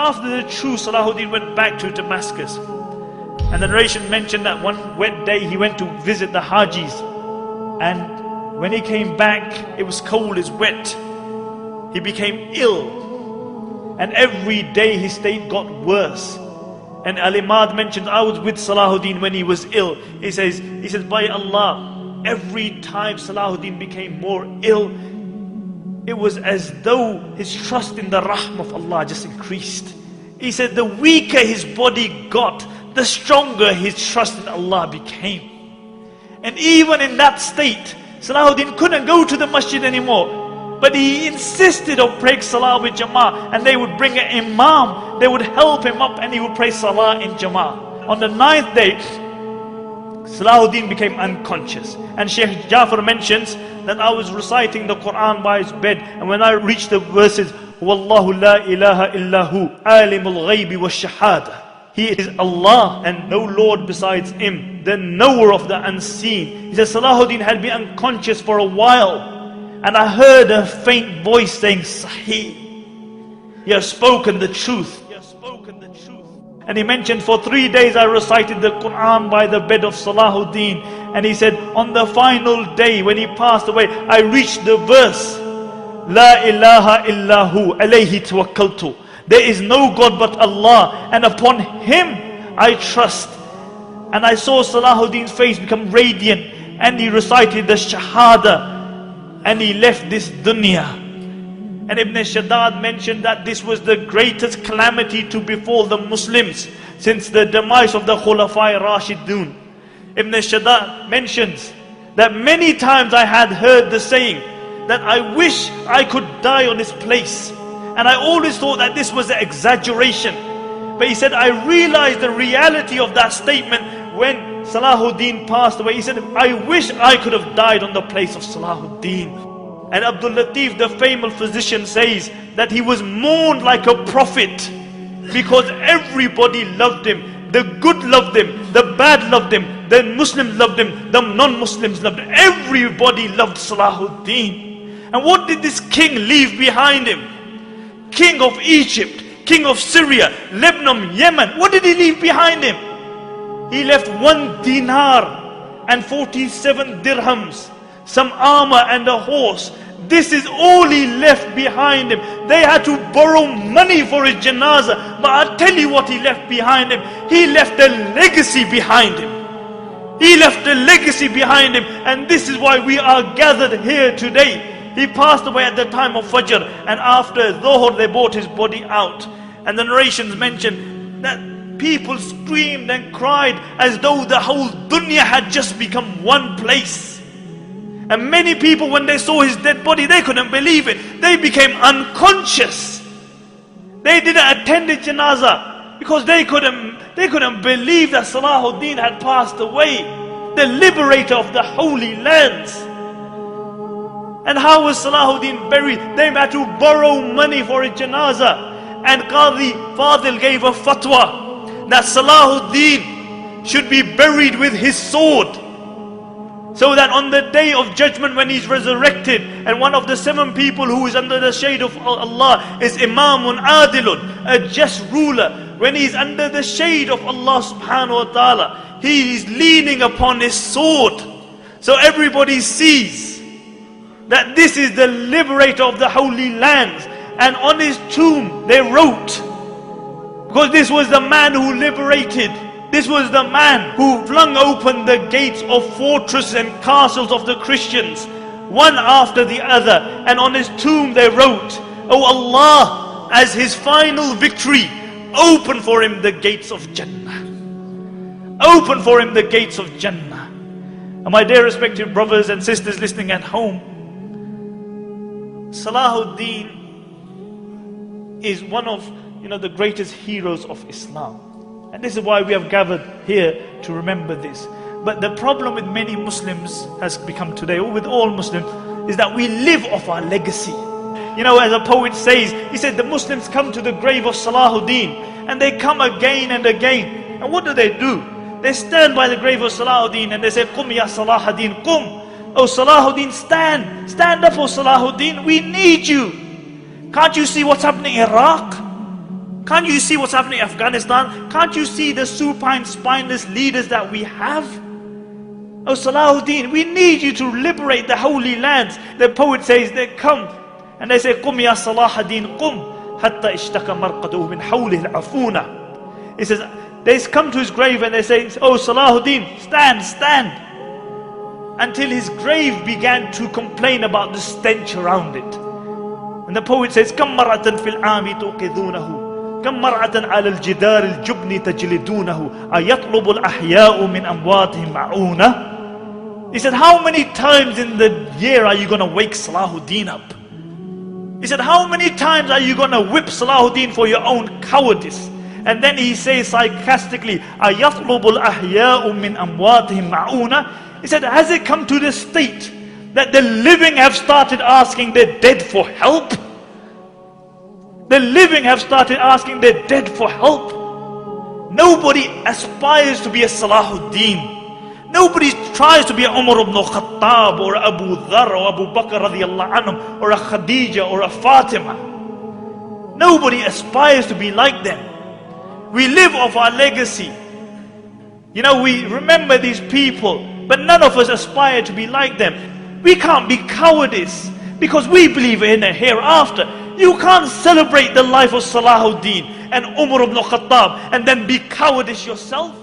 after the true Salahuddin went back to Damascus. And the narration mentioned that one wet day he went to visit the Hajis. And when he came back, it was cold, it's wet. He became ill. And every day his state got worse. And Al-Imad mentioned, I was with Salahuddin when he was ill. He says, by Allah, every time Salahuddin became more ill, it was as though his trust in the Rahm of Allah just increased. He said, the weaker his body got, the stronger his trust in Allah became. And even in that state, Salahuddin couldn't go to the masjid anymore. But he insisted on praying Salah with Jama'ah. And they would bring an Imam, they would help him up, and he would pray Salah in Jama'ah. On the 9th day, Salahuddin became unconscious. And Shaykh Jafar mentions that I was reciting the Quran by his bed, and when I reached the verses, Wallahu la ilaha illahu, alimul ghaybi wa shahada. He is Allah and no Lord besides Him, the knower of the unseen. He says Salahuddin had been unconscious for a while. And I heard a faint voice saying, Sahih, you have spoken the truth. And he mentioned, for 3 days I recited the Quran by the bed of Salahuddin. And he said, on the final day when he passed away, I reached the verse, La ilaha illahu alayhi tawakkaltu. There is no God but Allah, and upon Him I trust. And I saw Salahuddin's face become radiant, and he recited the Shahada, and he left this dunya. And Ibn Shaddad mentioned that this was the greatest calamity to befall the Muslims since the demise of the Khulafai Rashidun. Ibn Shaddad mentions that many times I had heard the saying that I wish I could die on this place. And I always thought that this was an exaggeration. But he said, I realized the reality of that statement when Salahuddin passed away. He said, I wish I could have died on the place of Salahuddin. And Abdul Latif, the famous physician, says that he was mourned like a prophet because everybody loved him. The good loved him, the bad loved him, the Muslims loved him, the non-Muslims loved him. Everybody loved Salahuddin. And what did this king leave behind him? King of Egypt, king of Syria, Lebanon, Yemen. What did he leave behind him? He left 1 dinar and 47 dirhams, some armor and a horse. This is all he left behind him. They had to borrow money for his janazah. But I'll tell you what he left behind him. He left a legacy behind him. He left a legacy behind him. And this is why we are gathered here today. He passed away at the time of Fajr, and after Dhuhr they brought his body out. And the narrations mention that people screamed and cried as though the whole dunya had just become one place. And many people, when they saw his dead body, they couldn't believe it. They became unconscious. They didn't attend the janazah because they couldn't believe that Salahuddin had passed away, the liberator of the holy lands. And how was Salahuddin buried? They had to borrow money for a janazah. And Qadi Fadil gave a fatwa that Salahuddin should be buried with his sword, so that on the day of judgment when he's resurrected, and one of the 7 people who is under the shade of Allah is Imamun Adilun, a just ruler. When he's under the shade of Allah subhanahu wa ta'ala, he is leaning upon his sword. So everybody sees that this is the liberator of the holy lands. And on his tomb they wrote, because this was the man who liberated, this was the man who flung open the gates of fortresses and castles of the Christians, one after the other. And on his tomb they wrote, Oh Allah, as his final victory, open for him the gates of Jannah. Open for him the gates of Jannah. And my dear respected brothers and sisters listening at home, Salahuddin is one of the greatest heroes of Islam. And this is why we have gathered here to remember this. But the problem with many Muslims has become today, or with all Muslims, is that we live off our legacy. As a poet says, he said the Muslims come to the grave of Salahuddin, and they come again and again. And what do? They stand by the grave of Salahuddin and they say, Qum ya Salahuddin, Qum. Oh Salahuddin, stand. Stand up, oh Salahuddin, we need you. Can't you see what's happening in Iraq? Can't you see what's happening in Afghanistan? Can't you see the supine, spineless leaders that we have? Oh Salahuddin, we need you to liberate the holy lands. The poet says they come and they say, قُمْ يَا صَلَاحَ الدِّينِ قُمْ حَتَّى اشْتَكَ مَرْقَدُهُ مِنْ حَوْلِهِ الْعَفُونَ. He says, they come to his grave and they say, oh Salahuddin, stand, stand. Until his grave began to complain about the stench around it. And the poet says, كَمْ مَرَّةً فِي الْعَامِ تُوقِذُونَهُ كَمْ مَرْعَةً عَلَى الْجِدَارِ الْجُبْنِ تَجْلِدُونَهُ أَيَطْلُبُ الْأَحْيَاءُ مِنْ أَمْوَاتِهِمْ مَعُونَةً. He said, how many times in the year are you going to wake Salahuddin up? He said, how many times are you going to whip Salahuddin for your own cowardice? And then he says sarcastically, أَيَطْلُبُ الْأَحْيَاءُ مِنْ أَمْوَاتِهِمْ مَعُونَةً. He said, has it come to the state that the living have started asking their dead for help? The living have started asking their dead for help. Nobody aspires to be a Salahuddin. Nobody tries to be a Umar ibn Khattab or Abu Dhar or Abu Bakr radiallahu anhum or a Khadija or a Fatima. Nobody aspires to be like them. We live off our legacy. You know, we remember these people, but none of us aspire to be like them. We can't be cowardice because we believe in a hereafter. You can't celebrate the life of Salahuddin and Umar ibn Khattab and then be cowardice yourself.